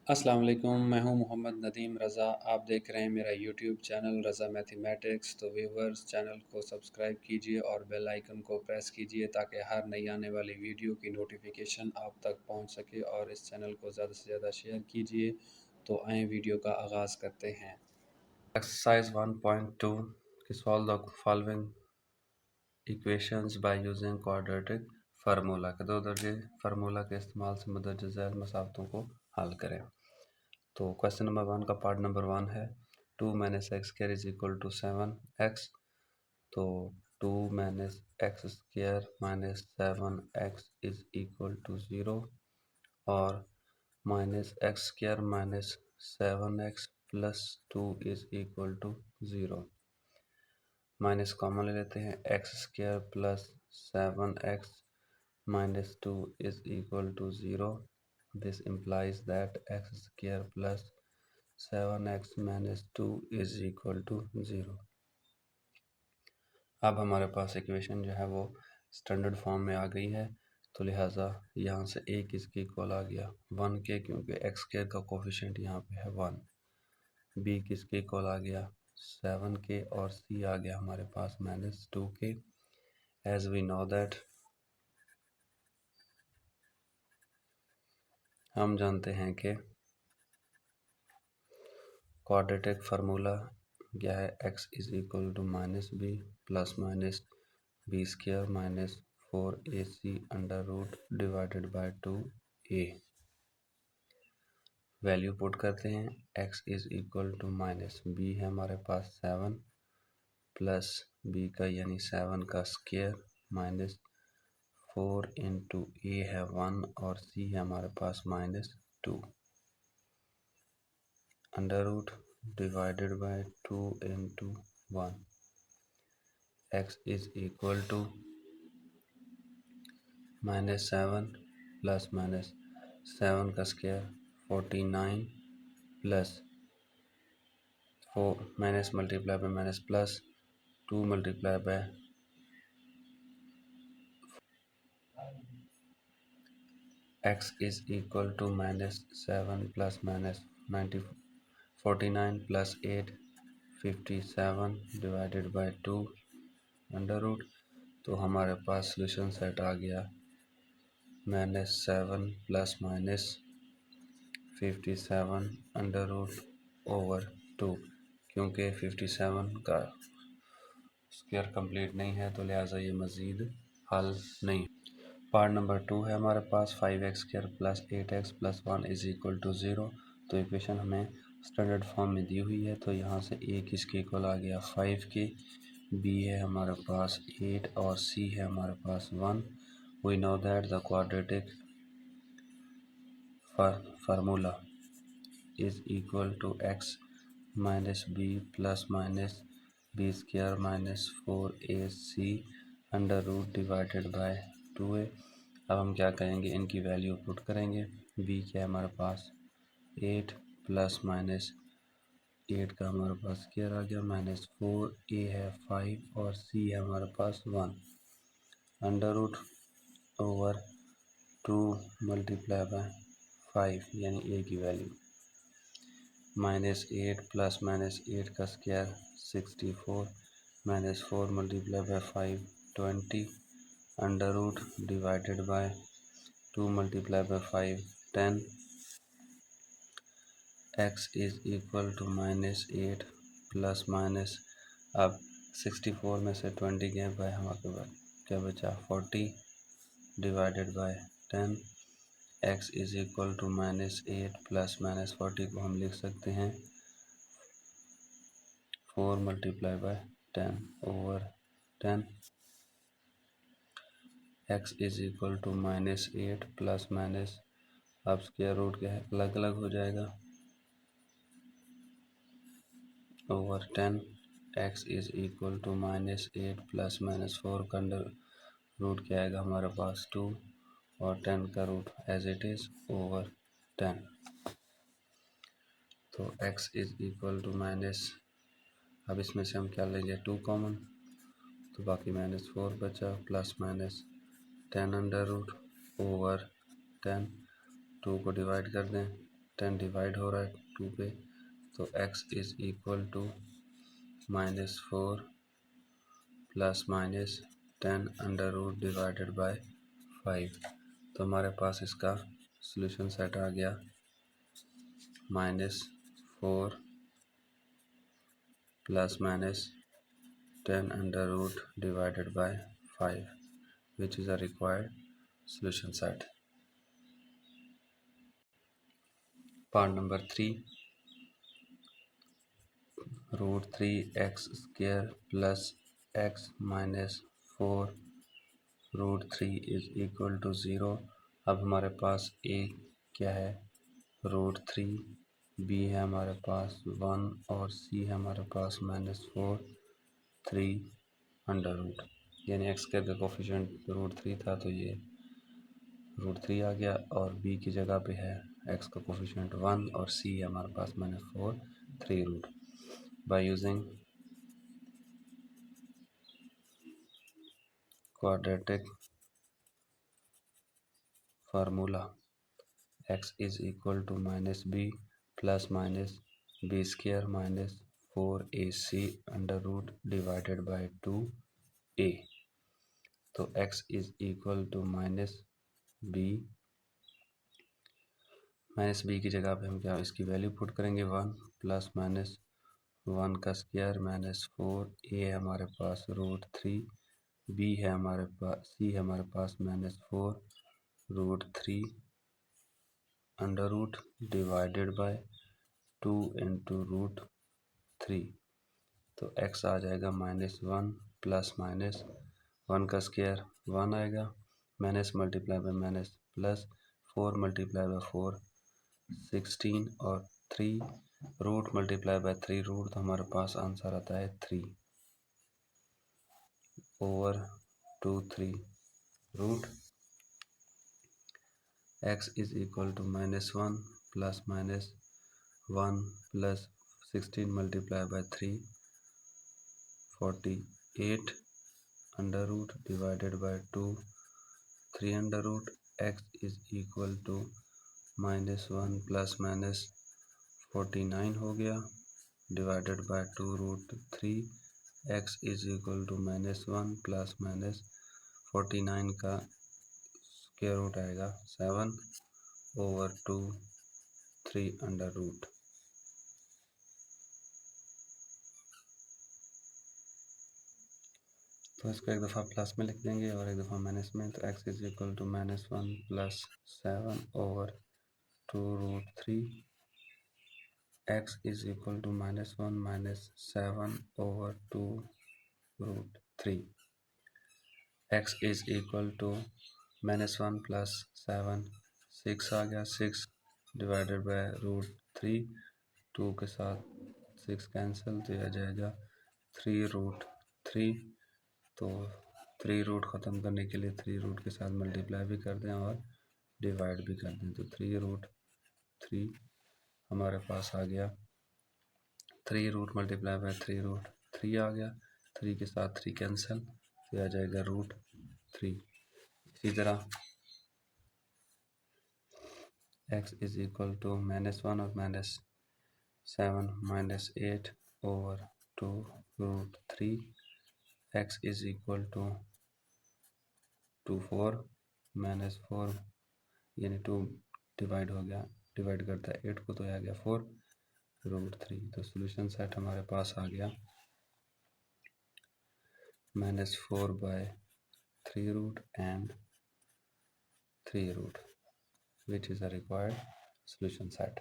अस्सलाम वालेकुम, मैं हूं मोहम्मद नदीम रज़ा। आप देख रहे हैं मेरा यूट्यूब चैनल रज़ा मैथमेटिक्स। तो व्यूवर्स, चैनल को सब्सक्राइब कीजिए और बेल आइकन को प्रेस कीजिए ताकि हर नई आने वाली वीडियो की नोटिफिकेशन आप तक पहुंच सके, और इस चैनल को ज़्यादा से ज़्यादा शेयर कीजिए। तो आए वीडियो का आगाज़ करते हैं। एक्सरसाइज 1.2 कि solve the following equations bye using quadratic formula के दो दर्जे फार्मूला के इस्तेमाल से मुदर्ज ज़ैल मसालतों को हल करें। तो क्वेश्चन नंबर 1 का पार्ट नंबर 1 है 2 minus x square is equal to 7x। तो 2 minus x square minus 7x is equal to 0, और minus x square minus 7x plus 2 is equal to 0। Minus common ले लेते हैं, x square plus 7x minus 2 is equal to 0. This implies that x square plus 7x minus 2 is equal to 0. अब हमारे पास equation जो है वो standard form में आ गई है, तो लिहाजा यहाँ से a किसके इक्वल आ गया 1 के, क्योंकि x स्क्वायर का कोफिशिएंट यहाँ पे है 1। b किसके इक्वल आ गया 7 के, और c आ गया हमारे पास -2 के। एज वी नो दैट, हम जानते हैं कि क्वाड्रेटिक फार्मूला क्या है, x is equal to minus B plus minus B square minus 4ac under root divided by 2a। Value put करते हैं, x is equal to minus B है हमारे पास 7 प्लस b का यानी 7 का स्क्वायर माइनस 4 इंटू a है 1, और c है हमारे पास -2 under root divided by 2 into 1। x is equal to -7 plus minus 7 का square 49 plus 4 minus multiply by minus plus 2 multiply by x is equal to -7 plus minus 49 plus 8 57 divided by 2 under root. तो हमारे पास solution set आ गया -7 plus minus 57 under root over 2, क्योंकि 57 का square complete नहीं है, तो लिहाजा ये मज़ीद हल नहीं। पार्ट नंबर 2 है हमारे पास 5x square plus 8x plus 1 is equal to 0। तो इक्वेशन हमें स्टैंडर्ड फॉर्म में दी हुई है, तो यहाँ से a किसके इक्वल आ गया 5 के, b है हमारे पास 8, और c है हमारे पास 1। We know that the quadratic formula is equal to x minus B plus minus B square minus 4ac under root divided by 2a। अब हम क्या करेंगे, इनकी वैल्यू पुट करेंगे। b क्या है हमारे पास 8 प्लस माइनस 8 का हमारे पास स्क्वायर आ गया माइनस 4a है 5, और c है हमारे पास 1 under root over 2 multiply by 5, यानी a की वैल्यू -8 प्लस -8 का square 64 -4 multiply by 5 20 under root divided by 2 multiply by 5 10। x is equal to -8 plus minus, अब 64 में से 20 गए बाय हमारे पास क्या बचा 40 divided by 10। x is equal to -8 plus -40 को हम लिख सकते हैं 4 multiply by 10 over 10। x is equal to -8 plus minus, अब स्क्वायर रूट क्या है अलग अलग हो जाएगा over 10। x is equal to -8 plus -4 का अंडर रूट क्या आएगा हमारे पास 2, और 10 का root as it is over 10। तो x is equal to minus, अब इसमें से हम क्या लेंगे 2 कॉमन, तो बाकी -4 बचा plus minus 10 under root over 10। 2 को डिवाइड कर दें 10 डिवाइड हो रहा है 2 पे, तो x is equal to -4 plus minus 10 under root divided by 5। तो हमारे पास इसका सॉल्यूशन सेट आ गया -4 plus minus 10 under root divided by 5, which is a required solution set. Part number 3, root 3x square plus x minus 4 root 3 is equal to 0। अब हमारे पास a क्या है, root 3, b है हमारे पास 1 और c है हमारे पास -4 3 अंडर रूट, यानी एक्स का कोफिशिएंट रूट 3 था तो ये रूट 3 आ गया, और b की जगह पे है एक्स का कोफिशिएंट 1 और c है हमारे पास -4 3 root. By using quadratic formula x is equal to -b plus minus b square minus 4ac under root divided by 2a। तो x is equal to minus B की जगह पे हम क्या इसकी वैल्यू पुट करेंगे 1 प्लस माइनस 1 का square minus 4, ए है हमारे पास रूट 3, बी है हमारे पास, सी है हमारे पास -4 root 3 under root divided by 2 into root 3। तो x आ जाएगा -1 प्लस माइनस 1 का स्क्वायर 1 आएगा, minus multiply by minus plus 4 multiply bye 4 16 और 3 रूट मल्टीप्लाई बाय 3 रूट, तो हमारे पास आंसर आता है 3 over 2 3 root x is equal to -1 plus minus 1 plus 16 multiply by 3 48 under root divided by 2 3 under root, x is equal to -1 plus minus 49 हो गया divided by 2 root 3, x is equal to -1 plus minus 49 का square root आएगा 7 over 2 3 under root. तो इसको एक दफ़ा plus में लिख देंगे और एक दफ़ा माइनस में, तो x is equal to -1 plus 7 over 2 root 3, x is equal to -1 minus 7 over 2 root 3, x is equal to -1 plus 7 6 आ गया, 6 डिवाइडेड बाय रूट 3, 2 के साथ 6 कैंसिल, तो आ जाएगा 3 रूट 3। तो 3 रूट ख़त्म करने के लिए 3 रूट के साथ मल्टीप्लाई भी कर दें और डिवाइड भी कर दें, तो 3 रूट 3 हमारे पास आ गया, 3 रूट मल्टीप्लाई बाय 3 रूट 3 आ गया, 3 के साथ 3 कैंसिल, तो आ जाएगा रूट 3। इसी तरह x इज इक्वल टू -1 और -7 -8 over 2 root 3, x is equal to 4 -4 यानी 2 डिवाइड हो गया, डिवाइड करता है 8 को, तो आ गया 4 रूट 3। तो सॉल्यूशन सेट हमारे पास आ गया -4 by 3 root and 3 root, which is a required solution set.